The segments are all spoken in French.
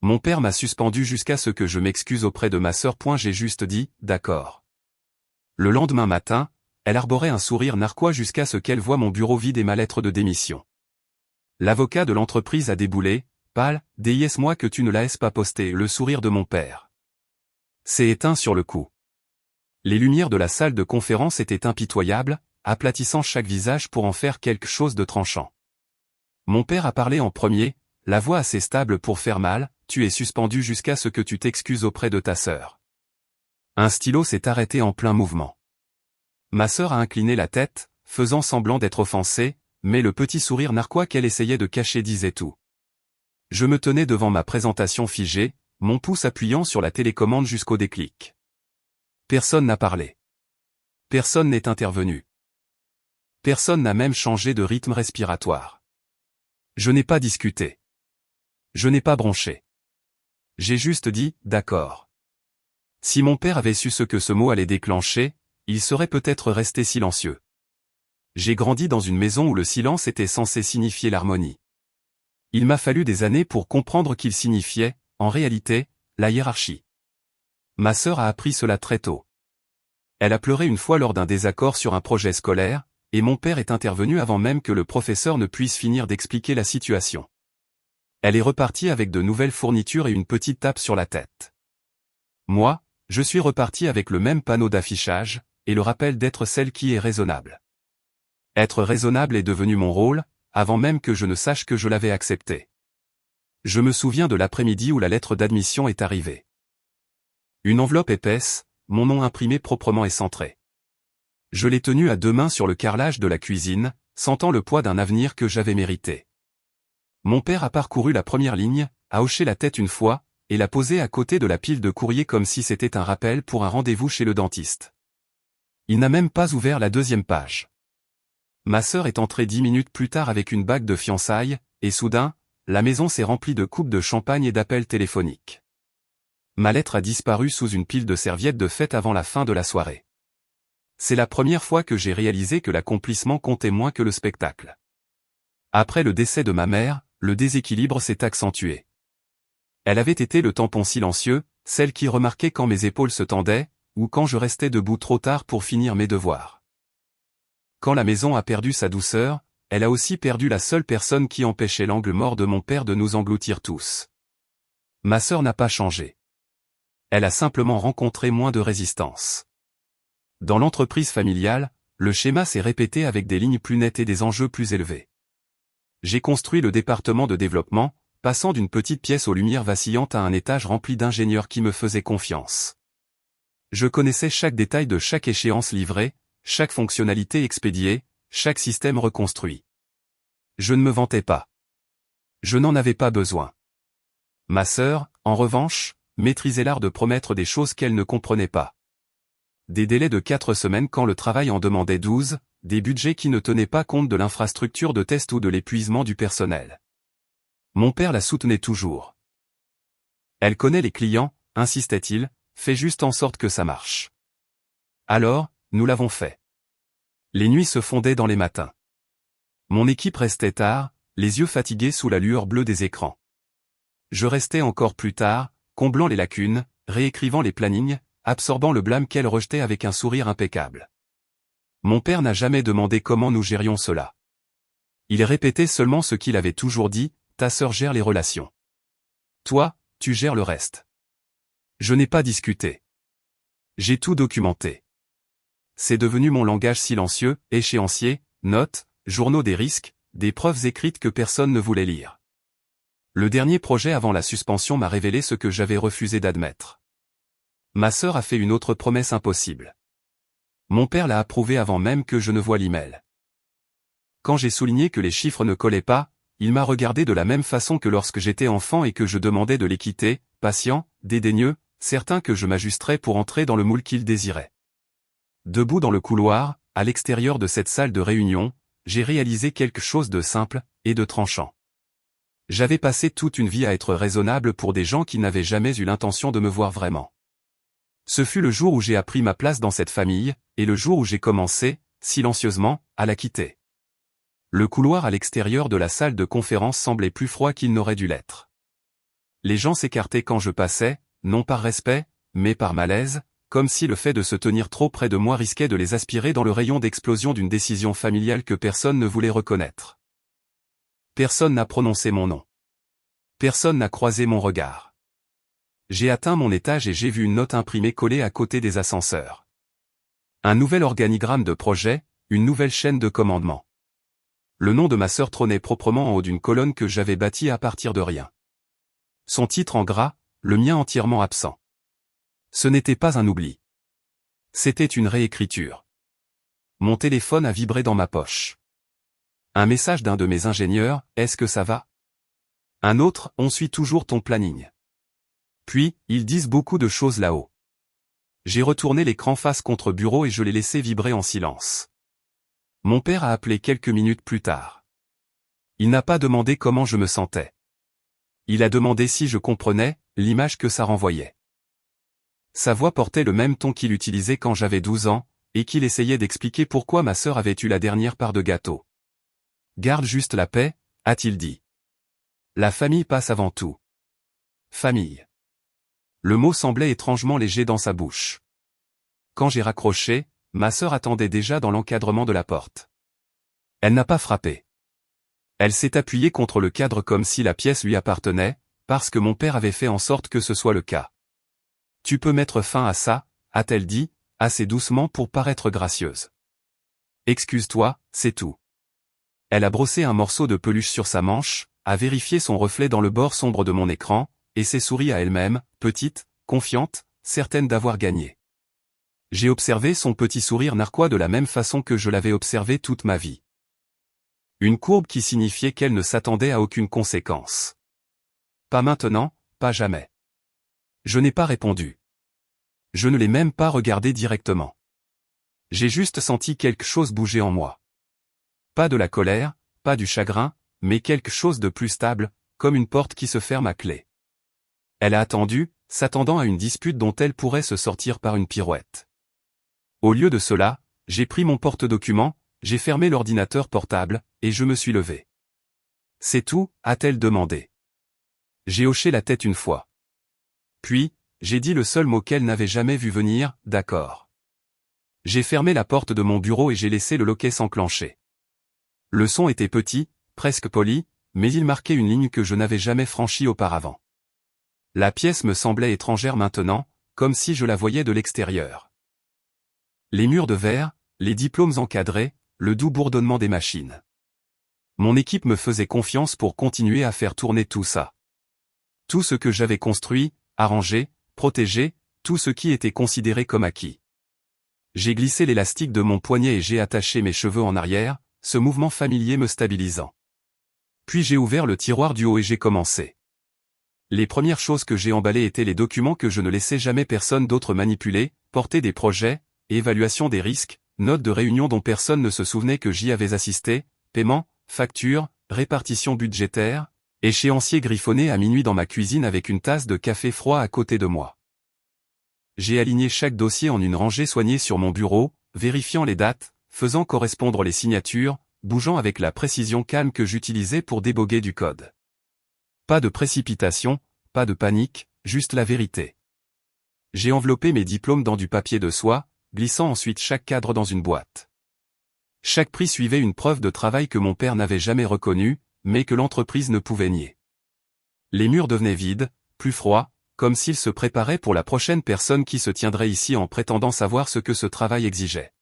Mon père m'a suspendu jusqu'à ce que je m'excuse auprès de ma sœur. J'ai juste dit, d'accord. Le lendemain matin, elle arborait un sourire narquois jusqu'à ce qu'elle voie mon bureau vide et ma lettre de démission. L'avocat de l'entreprise a déboulé, pâle, dis-moi que tu ne l'as pas posté, le sourire de mon père s'est éteint sur le coup. Les lumières de la salle de conférence étaient impitoyables, aplatissant chaque visage pour en faire quelque chose de tranchant. Mon père a parlé en premier, la voix assez stable pour faire mal, tu es suspendu jusqu'à ce que tu t'excuses auprès de ta sœur. Un stylo s'est arrêté en plein mouvement. Ma sœur a incliné la tête, faisant semblant d'être offensée, mais le petit sourire narquois qu'elle essayait de cacher disait tout. Je me tenais devant ma présentation figée, mon pouce appuyant sur la télécommande jusqu'au déclic. Personne n'a parlé. Personne n'est intervenu. Personne n'a même changé de rythme respiratoire. Je n'ai pas discuté. Je n'ai pas bronché. J'ai juste dit, d'accord. Si mon père avait su ce que ce mot allait déclencher, il serait peut-être resté silencieux. J'ai grandi dans une maison où le silence était censé signifier l'harmonie. Il m'a fallu des années pour comprendre qu'il signifiait, en réalité, la hiérarchie. Ma sœur a appris cela très tôt. Elle a pleuré une fois lors d'un désaccord sur un projet scolaire, et mon père est intervenu avant même que le professeur ne puisse finir d'expliquer la situation. Elle est repartie avec de nouvelles fournitures et une petite tape sur la tête. Moi, je suis reparti avec le même panneau d'affichage, et le rappel d'être celle qui est raisonnable. Être raisonnable est devenu mon rôle, avant même que je ne sache que je l'avais accepté. Je me souviens de l'après-midi où la lettre d'admission est arrivée. Une enveloppe épaisse, mon nom imprimé proprement et centré. Je l'ai tenue à deux mains sur le carrelage de la cuisine, sentant le poids d'un avenir que j'avais mérité. Mon père a parcouru la première ligne, a hoché la tête une fois, et l'a posée à côté de la pile de courrier comme si c'était un rappel pour un rendez-vous chez le dentiste. Il n'a même pas ouvert la deuxième page. Ma sœur est entrée 10 minutes plus tard avec une bague de fiançailles, et soudain, la maison s'est remplie de coupes de champagne et d'appels téléphoniques. Ma lettre a disparu sous une pile de serviettes de fête avant la fin de la soirée. C'est la première fois que j'ai réalisé que l'accomplissement comptait moins que le spectacle. Après le décès de ma mère, le déséquilibre s'est accentué. Elle avait été le tampon silencieux, celle qui remarquait quand mes épaules se tendaient, ou quand je restais debout trop tard pour finir mes devoirs. Quand la maison a perdu sa douceur, elle a aussi perdu la seule personne qui empêchait l'angle mort de mon père de nous engloutir tous. Ma sœur n'a pas changé. Elle a simplement rencontré moins de résistance. Dans l'entreprise familiale, le schéma s'est répété avec des lignes plus nettes et des enjeux plus élevés. J'ai construit le département de développement, passant d'une petite pièce aux lumières vacillantes à un étage rempli d'ingénieurs qui me faisaient confiance. Je connaissais chaque détail de chaque échéance livrée, chaque fonctionnalité expédiée, chaque système reconstruit. Je ne me vantais pas. Je n'en avais pas besoin. Ma sœur, en revanche, maîtrisait l'art de promettre des choses qu'elle ne comprenait pas. Des délais de 4 semaines quand le travail en demandait 12, des budgets qui ne tenaient pas compte de l'infrastructure de test ou de l'épuisement du personnel. Mon père la soutenait toujours. Elle connaît les clients, insistait-il, fais juste en sorte que ça marche. Alors, nous l'avons fait. Les nuits se fondaient dans les matins. Mon équipe restait tard, les yeux fatigués sous la lueur bleue des écrans. Je restais encore plus tard, comblant les lacunes, réécrivant les plannings, absorbant le blâme qu'elle rejetait avec un sourire impeccable. Mon père n'a jamais demandé comment nous gérions cela. Il répétait seulement ce qu'il avait toujours dit, ta sœur gère les relations. Toi, tu gères le reste. Je n'ai pas discuté. J'ai tout documenté. C'est devenu mon langage silencieux, échéancier, notes, journaux des risques, des preuves écrites que personne ne voulait lire. Le dernier projet avant la suspension m'a révélé ce que j'avais refusé d'admettre. Ma sœur a fait une autre promesse impossible. Mon père l'a approuvée avant même que je ne voie l'email. Quand j'ai souligné que les chiffres ne collaient pas, il m'a regardé de la même façon que lorsque j'étais enfant et que je demandais de l'équité, patient, dédaigneux, certain que je m'ajusterais pour entrer dans le moule qu'il désirait. Debout dans le couloir, à l'extérieur de cette salle de réunion, j'ai réalisé quelque chose de simple et de tranchant. J'avais passé toute une vie à être raisonnable pour des gens qui n'avaient jamais eu l'intention de me voir vraiment. Ce fut le jour où j'ai appris ma place dans cette famille, et le jour où j'ai commencé, silencieusement, à la quitter. Le couloir à l'extérieur de la salle de conférence semblait plus froid qu'il n'aurait dû l'être. Les gens s'écartaient quand je passais, non par respect, mais par malaise, comme si le fait de se tenir trop près de moi risquait de les aspirer dans le rayon d'explosion d'une décision familiale que personne ne voulait reconnaître. Personne n'a prononcé mon nom. Personne n'a croisé mon regard. J'ai atteint mon étage et j'ai vu une note imprimée collée à côté des ascenseurs. Un nouvel organigramme de projet, une nouvelle chaîne de commandement. Le nom de ma sœur trônait proprement en haut d'une colonne que j'avais bâtie à partir de rien. Son titre en gras, le mien entièrement absent. Ce n'était pas un oubli. C'était une réécriture. Mon téléphone a vibré dans ma poche. Un message d'un de mes ingénieurs, est-ce que ça va? Un autre, on suit toujours ton planning. Puis, ils disent beaucoup de choses là-haut. J'ai retourné l'écran face contre bureau et je l'ai laissé vibrer en silence. Mon père a appelé quelques minutes plus tard. Il n'a pas demandé comment je me sentais. Il a demandé si je comprenais l'image que ça renvoyait. Sa voix portait le même ton qu'il utilisait quand j'avais 12 ans, et qu'il essayait d'expliquer pourquoi ma sœur avait eu la dernière part de gâteau. Garde juste la paix, a-t-il dit. La famille passe avant tout. Famille. Le mot semblait étrangement léger dans sa bouche. Quand j'ai raccroché, ma sœur attendait déjà dans l'encadrement de la porte. Elle n'a pas frappé. Elle s'est appuyée contre le cadre comme si la pièce lui appartenait, parce que mon père avait fait en sorte que ce soit le cas. Tu peux mettre fin à ça, a-t-elle dit, assez doucement pour paraître gracieuse. Excuse-toi, c'est tout. Elle a brossé un morceau de peluche sur sa manche, a vérifié son reflet dans le bord sombre de mon écran, et s'est sourie à elle-même, petite, confiante, certaine d'avoir gagné. J'ai observé son petit sourire narquois de la même façon que je l'avais observé toute ma vie. Une courbe qui signifiait qu'elle ne s'attendait à aucune conséquence. Pas maintenant, pas jamais. Je n'ai pas répondu. Je ne l'ai même pas regardé directement. J'ai juste senti quelque chose bouger en moi. Pas de la colère, pas du chagrin, mais quelque chose de plus stable, comme une porte qui se ferme à clé. Elle a attendu, s'attendant à une dispute dont elle pourrait se sortir par une pirouette. Au lieu de cela, j'ai pris mon porte-documents, j'ai fermé l'ordinateur portable, et je me suis levé. C'est tout, a-t-elle demandé. J'ai hoché la tête une fois. Puis, j'ai dit le seul mot qu'elle n'avait jamais vu venir, d'accord. J'ai fermé la porte de mon bureau et j'ai laissé le loquet s'enclencher. Le son était petit, presque poli, mais il marquait une ligne que je n'avais jamais franchie auparavant. La pièce me semblait étrangère maintenant, comme si je la voyais de l'extérieur. Les murs de verre, les diplômes encadrés, le doux bourdonnement des machines. Mon équipe me faisait confiance pour continuer à faire tourner tout ça. Tout ce que j'avais construit, arrangé, protégé, tout ce qui était considéré comme acquis. J'ai glissé l'élastique de mon poignet et j'ai attaché mes cheveux en arrière, ce mouvement familier me stabilisant. Puis j'ai ouvert le tiroir du haut et j'ai commencé. Les premières choses que j'ai emballées étaient les documents que je ne laissais jamais personne d'autre manipuler, porter des projets, évaluation des risques, notes de réunion dont personne ne se souvenait que j'y avais assisté, paiement, factures, répartition budgétaire, échéancier griffonné à minuit dans ma cuisine avec une tasse de café froid à côté de moi. J'ai aligné chaque dossier en une rangée soignée sur mon bureau, vérifiant les dates, faisant correspondre les signatures, bougeant avec la précision calme que j'utilisais pour déboguer du code. Pas de précipitation, pas de panique, juste la vérité. J'ai enveloppé mes diplômes dans du papier de soie, glissant ensuite chaque cadre dans une boîte. Chaque prix suivait une preuve de travail que mon père n'avait jamais reconnue, mais que l'entreprise ne pouvait nier. Les murs devenaient vides, plus froids, comme s'ils se préparaient pour la prochaine personne qui se tiendrait ici en prétendant savoir ce que ce travail exigeait.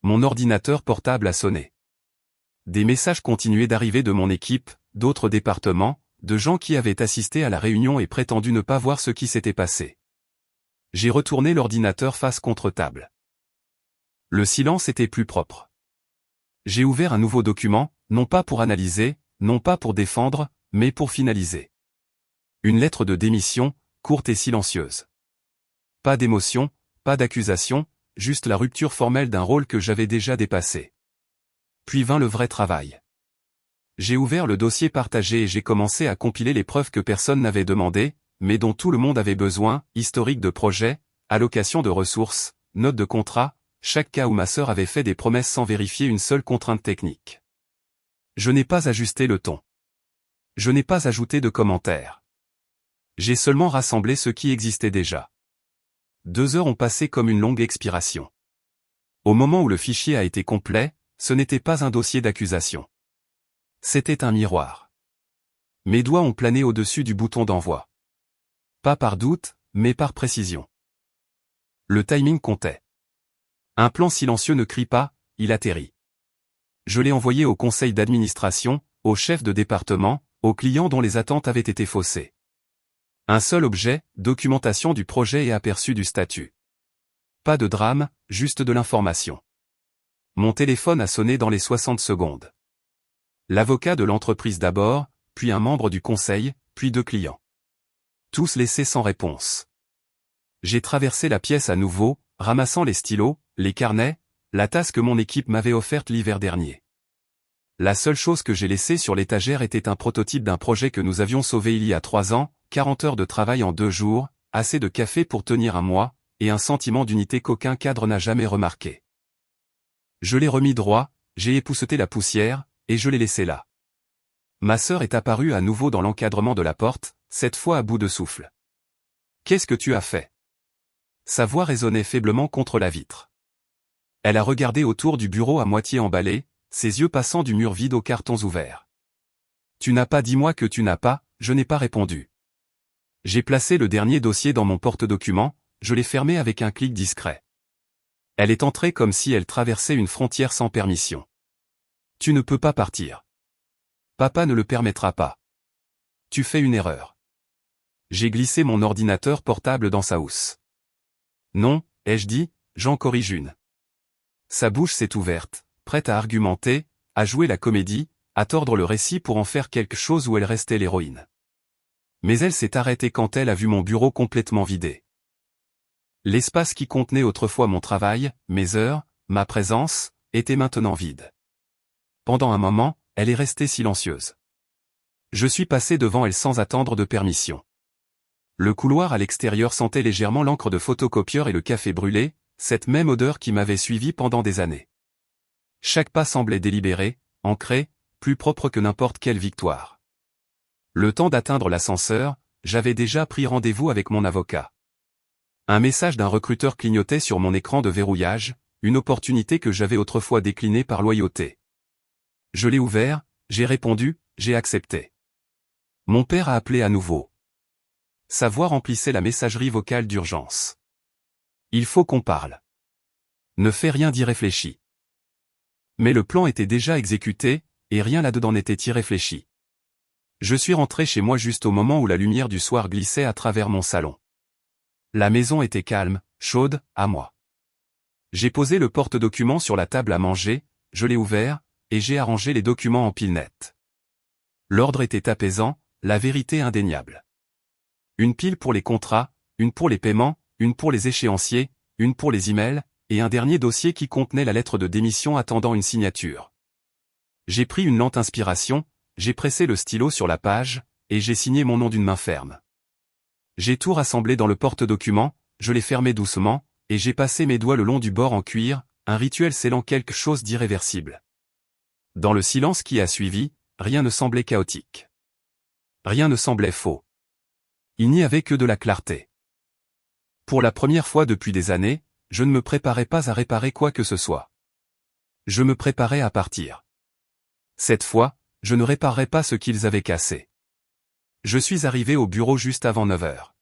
Mon ordinateur portable a sonné. Des messages continuaient d'arriver de mon équipe, d'autres départements, de gens qui avaient assisté à la réunion et prétendu ne pas voir ce qui s'était passé. J'ai retourné l'ordinateur face contre table. Le silence était plus propre. J'ai ouvert un nouveau document, non pas pour analyser, non pas pour défendre, mais pour finaliser. Une lettre de démission, courte et silencieuse. Pas d'émotion, pas d'accusation, juste la rupture formelle d'un rôle que j'avais déjà dépassé. Puis vint le vrai travail. J'ai ouvert le dossier partagé et j'ai commencé à compiler les preuves que personne n'avait demandées, mais dont tout le monde avait besoin, historique de projet, allocation de ressources, notes de contrat, chaque cas où ma sœur avait fait des promesses sans vérifier une seule contrainte technique. Je n'ai pas ajusté le ton. Je n'ai pas ajouté de commentaires. J'ai seulement rassemblé ce qui existait déjà. 2 heures ont passé comme une longue expiration. Au moment où le fichier a été complet, ce n'était pas un dossier d'accusation. C'était un miroir. Mes doigts ont plané au-dessus du bouton d'envoi. Pas par doute, mais par précision. Le timing comptait. Un plan silencieux ne crie pas, il atterrit. Je l'ai envoyé au conseil d'administration, au chef de département, aux clients dont les attentes avaient été faussées. Un seul objet, documentation du projet et aperçu du statut. Pas de drame, juste de l'information. Mon téléphone a sonné dans les 60 secondes. L'avocat de l'entreprise d'abord, puis un membre du conseil, puis 2 clients. Tous laissés sans réponse. J'ai traversé la pièce à nouveau, ramassant les stylos, les carnets, la tasse que mon équipe m'avait offerte l'hiver dernier. La seule chose que j'ai laissée sur l'étagère était un prototype d'un projet que nous avions sauvé il y a 3 ans, 40 heures de travail en 2 jours, assez de café pour tenir un mois, et un sentiment d'unité qu'aucun cadre n'a jamais remarqué. Je l'ai remis droit, j'ai épousseté la poussière, et je l'ai laissé là. Ma sœur est apparue à nouveau dans l'encadrement de la porte, cette fois à bout de souffle. « Qu'est-ce que tu as fait ?» Sa voix résonnait faiblement contre la vitre. Elle a regardé autour du bureau à moitié emballé, ses yeux passant du mur vide aux cartons ouverts. « Tu n'as pas dit moi que tu n'as pas », je n'ai pas répondu. J'ai placé le dernier dossier dans mon porte-documents, je l'ai fermé avec un clic discret. Elle est entrée comme si elle traversait une frontière sans permission. « Tu ne peux pas partir. Papa ne le permettra pas. Tu fais une erreur. » J'ai glissé mon ordinateur portable dans sa housse. « Non, ai-je dit, j'en corrige une. » Sa bouche s'est ouverte, prête à argumenter, à jouer la comédie, à tordre le récit pour en faire quelque chose où elle restait l'héroïne. Mais elle s'est arrêtée quand elle a vu mon bureau complètement vidé. L'espace qui contenait autrefois mon travail, mes heures, ma présence, était maintenant vide. Pendant un moment, elle est restée silencieuse. Je suis passé devant elle sans attendre de permission. Le couloir à l'extérieur sentait légèrement l'encre de photocopieur et le café brûlé, cette même odeur qui m'avait suivi pendant des années. Chaque pas semblait délibéré, ancré, plus propre que n'importe quelle victoire. Le temps d'atteindre l'ascenseur, j'avais déjà pris rendez-vous avec mon avocat. Un message d'un recruteur clignotait sur mon écran de verrouillage, une opportunité que j'avais autrefois déclinée par loyauté. Je l'ai ouvert, j'ai répondu, j'ai accepté. Mon père a appelé à nouveau. Sa voix remplissait la messagerie vocale d'urgence. Il faut qu'on parle. Ne fais rien d'irréfléchi. Mais le plan était déjà exécuté, et rien là-dedans n'était irréfléchi. Je suis rentré chez moi juste au moment où la lumière du soir glissait à travers mon salon. La maison était calme, chaude, à moi. J'ai posé le porte-documents sur la table à manger, je l'ai ouvert, et j'ai arrangé les documents en pile nette. L'ordre était apaisant, la vérité indéniable. Une pile pour les contrats, une pour les paiements, une pour les échéanciers, une pour les emails, et un dernier dossier qui contenait la lettre de démission attendant une signature. J'ai pris une lente inspiration, j'ai pressé le stylo sur la page, et j'ai signé mon nom d'une main ferme. J'ai tout rassemblé dans le porte-documents, je l'ai fermé doucement, et j'ai passé mes doigts le long du bord en cuir, un rituel scellant quelque chose d'irréversible. Dans le silence qui a suivi, rien ne semblait chaotique. Rien ne semblait faux. Il n'y avait que de la clarté. Pour la première fois depuis des années, je ne me préparais pas à réparer quoi que ce soit. Je me préparais à partir. Cette fois, je ne réparerai pas ce qu'ils avaient cassé. Je suis arrivé au bureau juste avant 9 heures.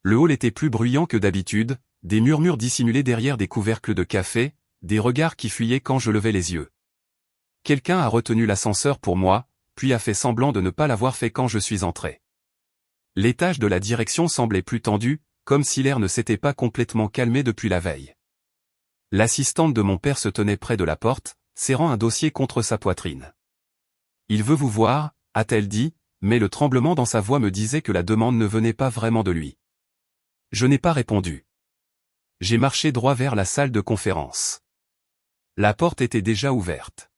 Le hall était plus bruyant que d'habitude, des murmures dissimulés derrière des couvercles de café, des regards qui fuyaient quand je levais les yeux. Quelqu'un a retenu l'ascenseur pour moi, puis a fait semblant de ne pas l'avoir fait quand je suis entré. L'étage de la direction semblait plus tendu, comme si l'air ne s'était pas complètement calmé depuis la veille. L'assistante de mon père se tenait près de la porte, serrant un dossier contre sa poitrine. « Il veut vous voir », a-t-elle dit, mais le tremblement dans sa voix me disait que la demande ne venait pas vraiment de lui. Je n'ai pas répondu. J'ai marché droit vers la salle de conférence. La porte était déjà ouverte.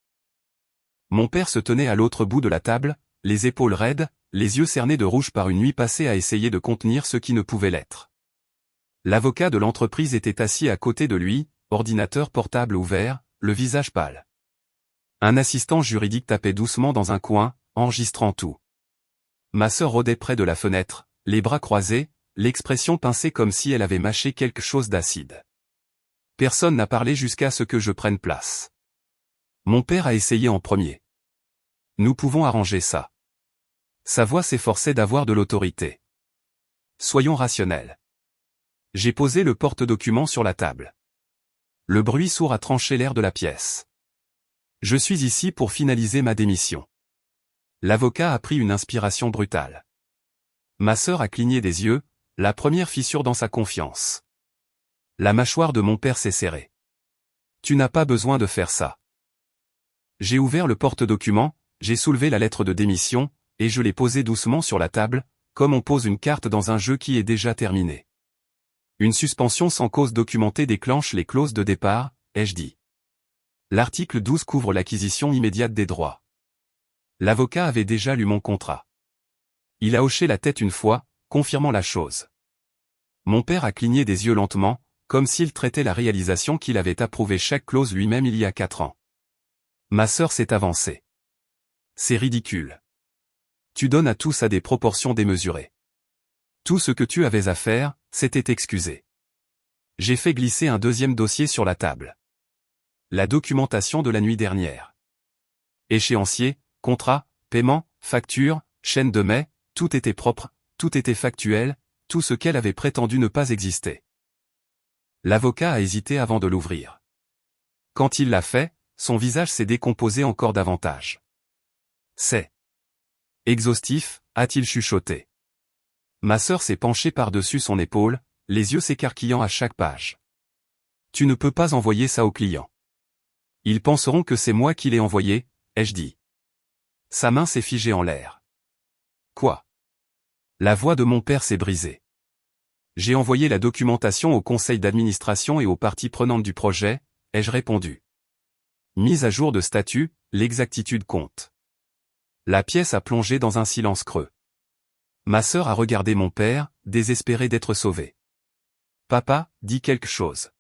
Mon père se tenait à l'autre bout de la table, les épaules raides, les yeux cernés de rouge par une nuit passée à essayer de contenir ce qui ne pouvait l'être. L'avocat de l'entreprise était assis à côté de lui, ordinateur portable ouvert, le visage pâle. Un assistant juridique tapait doucement dans un coin, enregistrant tout. Ma sœur rôdait près de la fenêtre, les bras croisés, l'expression pincée comme si elle avait mâché quelque chose d'acide. Personne n'a parlé jusqu'à ce que je prenne place. Mon père a essayé en premier. Nous pouvons arranger ça. Sa voix s'efforçait d'avoir de l'autorité. Soyons rationnels. J'ai posé le porte-document sur la table. Le bruit sourd a tranché l'air de la pièce. Je suis ici pour finaliser ma démission. L'avocat a pris une inspiration brutale. Ma sœur a cligné des yeux, la première fissure dans sa confiance. La mâchoire de mon père s'est serrée. Tu n'as pas besoin de faire ça. J'ai ouvert le porte-document, j'ai soulevé la lettre de démission, et je l'ai posée doucement sur la table, comme on pose une carte dans un jeu qui est déjà terminé. Une suspension sans cause documentée déclenche les clauses de départ, ai-je dit. L'article 12 couvre l'acquisition immédiate des droits. L'avocat avait déjà lu mon contrat. Il a hoché la tête une fois, confirmant la chose. Mon père a cligné des yeux lentement, comme s'il traitait la réalisation qu'il avait approuvé chaque clause lui-même il y a 4 ans. Ma sœur s'est avancée. C'est ridicule. Tu donnes à tous à des proportions démesurées. Tout ce que tu avais à faire, c'était excuser. J'ai fait glisser un deuxième dossier sur la table. La documentation de la nuit dernière. Échéancier, contrat, paiement, facture, chaîne de mai, tout était propre, tout était factuel, tout ce qu'elle avait prétendu ne pas exister. L'avocat a hésité avant de l'ouvrir. Quand il l'a fait, son visage s'est décomposé encore davantage. C'est exhaustif, a-t-il chuchoté. Ma sœur s'est penchée par-dessus son épaule, les yeux s'écarquillant à chaque page. Tu ne peux pas envoyer ça aux clients. Ils penseront que c'est moi qui l'ai envoyé, ai-je dit. Sa main s'est figée en l'air. Quoi? La voix de mon père s'est brisée. J'ai envoyé la documentation au conseil d'administration et aux parties prenantes du projet, ai-je répondu. Mise à jour de statut, l'exactitude compte. La pièce a plongé dans un silence creux. Ma sœur a regardé mon père, désespéré d'être sauvé. Papa, dit quelque chose.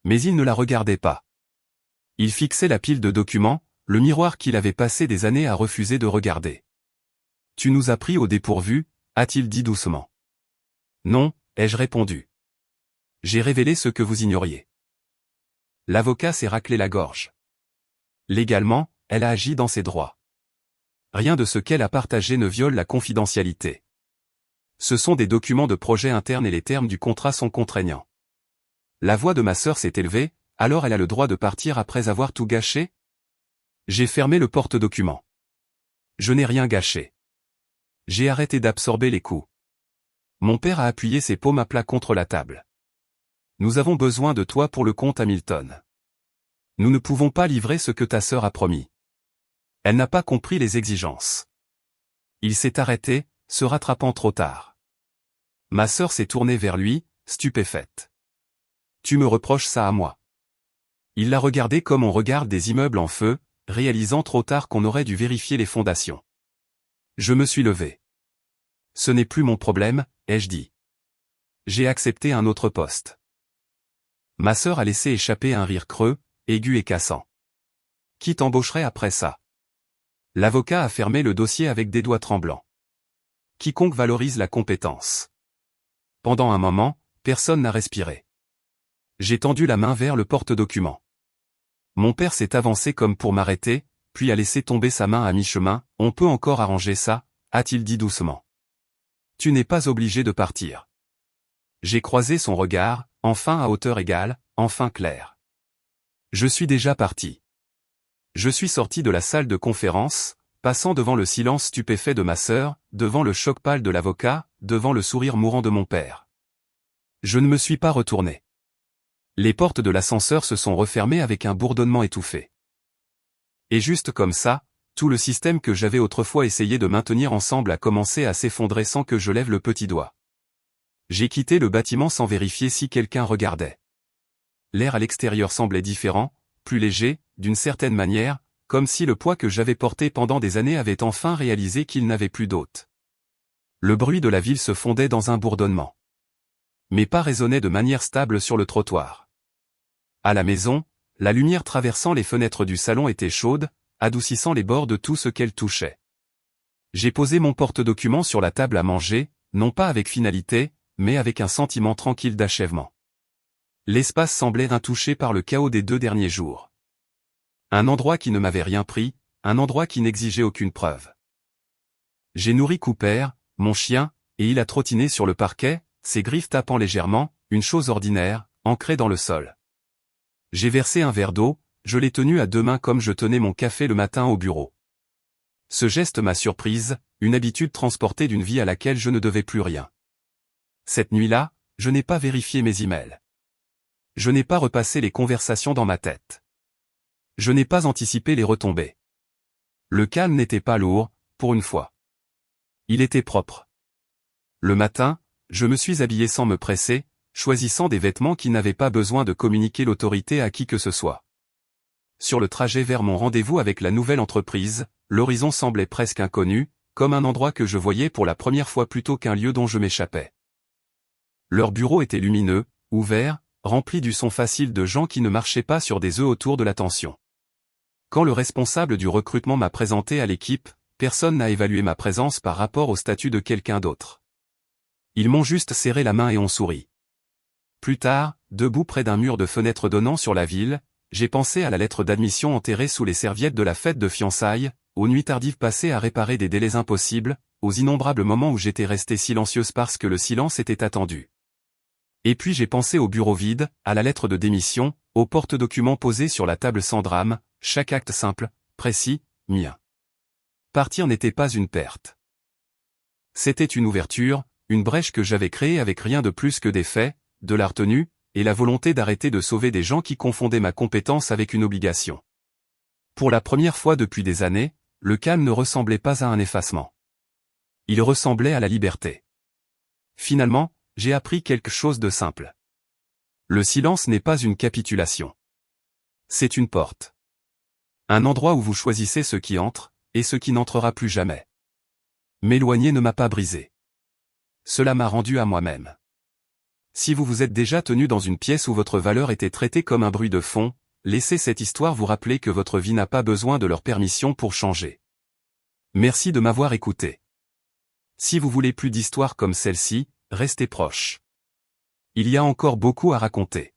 Mais il ne la regardait pas. Il fixait la pile de documents, le miroir qu'il avait passé des années à refuser de regarder. Tu nous as pris au dépourvu, a-t-il dit doucement. Non, ai-je répondu. J'ai révélé ce que vous ignoriez. L'avocat s'est raclé la gorge. Légalement, elle a agi dans ses droits. Rien de ce qu'elle a partagé ne viole la confidentialité. Ce sont des documents de projet interne et les termes du contrat sont contraignants. La voix de ma sœur s'est élevée, alors elle a le droit de partir après avoir tout gâché? J'ai fermé le porte-document. Je n'ai rien gâché. J'ai arrêté d'absorber les coups. Mon père a appuyé ses paumes à plat contre la table. Nous avons besoin de toi pour le compte Hamilton. Nous ne pouvons pas livrer ce que ta sœur a promis. Elle n'a pas compris les exigences. Il s'est arrêté, se rattrapant trop tard. Ma sœur s'est tournée vers lui, stupéfaite. Tu me reproches ça à moi. Il l'a regardé comme on regarde des immeubles en feu, réalisant trop tard qu'on aurait dû vérifier les fondations. Je me suis levé. Ce n'est plus mon problème, ai-je dit. J'ai accepté un autre poste. Ma sœur a laissé échapper un rire creux, aigu et cassant. Qui t'embaucherait après ça? L'avocat a fermé le dossier avec des doigts tremblants. Quiconque valorise la compétence. Pendant un moment, personne n'a respiré. J'ai tendu la main vers le porte-document. Mon père s'est avancé comme pour m'arrêter, puis a laissé tomber sa main à mi-chemin. On peut encore arranger ça, a-t-il dit doucement. Tu n'es pas obligé de partir. J'ai croisé son regard, enfin à hauteur égale, enfin clair. Je suis déjà parti. Je suis sorti de la salle de conférence, passant devant le silence stupéfait de ma sœur, devant le choc pâle de l'avocat, devant le sourire mourant de mon père. Je ne me suis pas retourné. Les portes de l'ascenseur se sont refermées avec un bourdonnement étouffé. Et juste comme ça, tout le système que j'avais autrefois essayé de maintenir ensemble a commencé à s'effondrer sans que je lève le petit doigt. J'ai quitté le bâtiment sans vérifier si quelqu'un regardait. L'air à l'extérieur semblait différent, plus léger, d'une certaine manière, comme si le poids que j'avais porté pendant des années avait enfin réalisé qu'il n'avait plus d'hôte. Le bruit de la ville se fondait dans un bourdonnement. Mes pas résonnaient de manière stable sur le trottoir. À la maison, la lumière traversant les fenêtres du salon était chaude, adoucissant les bords de tout ce qu'elle touchait. J'ai posé mon porte-document sur la table à manger, non pas avec finalité, mais avec un sentiment tranquille d'achèvement. L'espace semblait intouché par le chaos des 2 derniers jours. Un endroit qui ne m'avait rien pris, un endroit qui n'exigeait aucune preuve. J'ai nourri Cooper, mon chien, et il a trottiné sur le parquet, ses griffes tapant légèrement, une chose ordinaire, ancrée dans le sol. J'ai versé un verre d'eau, je l'ai tenu à 2 mains comme je tenais mon café le matin au bureau. Ce geste m'a surprise, une habitude transportée d'une vie à laquelle je ne devais plus rien. Cette nuit-là, je n'ai pas vérifié mes emails. Je n'ai pas repassé les conversations dans ma tête. Je n'ai pas anticipé les retombées. Le calme n'était pas lourd, pour une fois. Il était propre. Le matin, je me suis habillé sans me presser, choisissant des vêtements qui n'avaient pas besoin de communiquer l'autorité à qui que ce soit. Sur le trajet vers mon rendez-vous avec la nouvelle entreprise, l'horizon semblait presque inconnu, comme un endroit que je voyais pour la première fois plutôt qu'un lieu dont je m'échappais. Leur bureau était lumineux, ouvert, rempli du son facile de gens qui ne marchaient pas sur des œufs autour de l'attention. Quand le responsable du recrutement m'a présenté à l'équipe, personne n'a évalué ma présence par rapport au statut de quelqu'un d'autre. Ils m'ont juste serré la main et ont souri. Plus tard, debout près d'un mur de fenêtres donnant sur la ville, j'ai pensé à la lettre d'admission enterrée sous les serviettes de la fête de fiançailles, aux nuits tardives passées à réparer des délais impossibles, aux innombrables moments où j'étais restée silencieuse parce que le silence était attendu. Et puis j'ai pensé au bureau vide, à la lettre de démission, aux porte-documents posés sur la table sans drame, chaque acte simple, précis, mien. Partir n'était pas une perte. C'était une ouverture, une brèche que j'avais créée avec rien de plus que des faits, de la retenue, et la volonté d'arrêter de sauver des gens qui confondaient ma compétence avec une obligation. Pour la première fois depuis des années, le calme ne ressemblait pas à un effacement. Il ressemblait à la liberté. Finalement, j'ai appris quelque chose de simple. Le silence n'est pas une capitulation. C'est une porte. Un endroit où vous choisissez ce qui entre, et ce qui n'entrera plus jamais. M'éloigner ne m'a pas brisé. Cela m'a rendu à moi-même. Si vous vous êtes déjà tenu dans une pièce où votre valeur était traitée comme un bruit de fond, laissez cette histoire vous rappeler que votre vie n'a pas besoin de leur permission pour changer. Merci de m'avoir écouté. Si vous voulez plus d'histoires comme celle-ci, restez proches. Il y a encore beaucoup à raconter.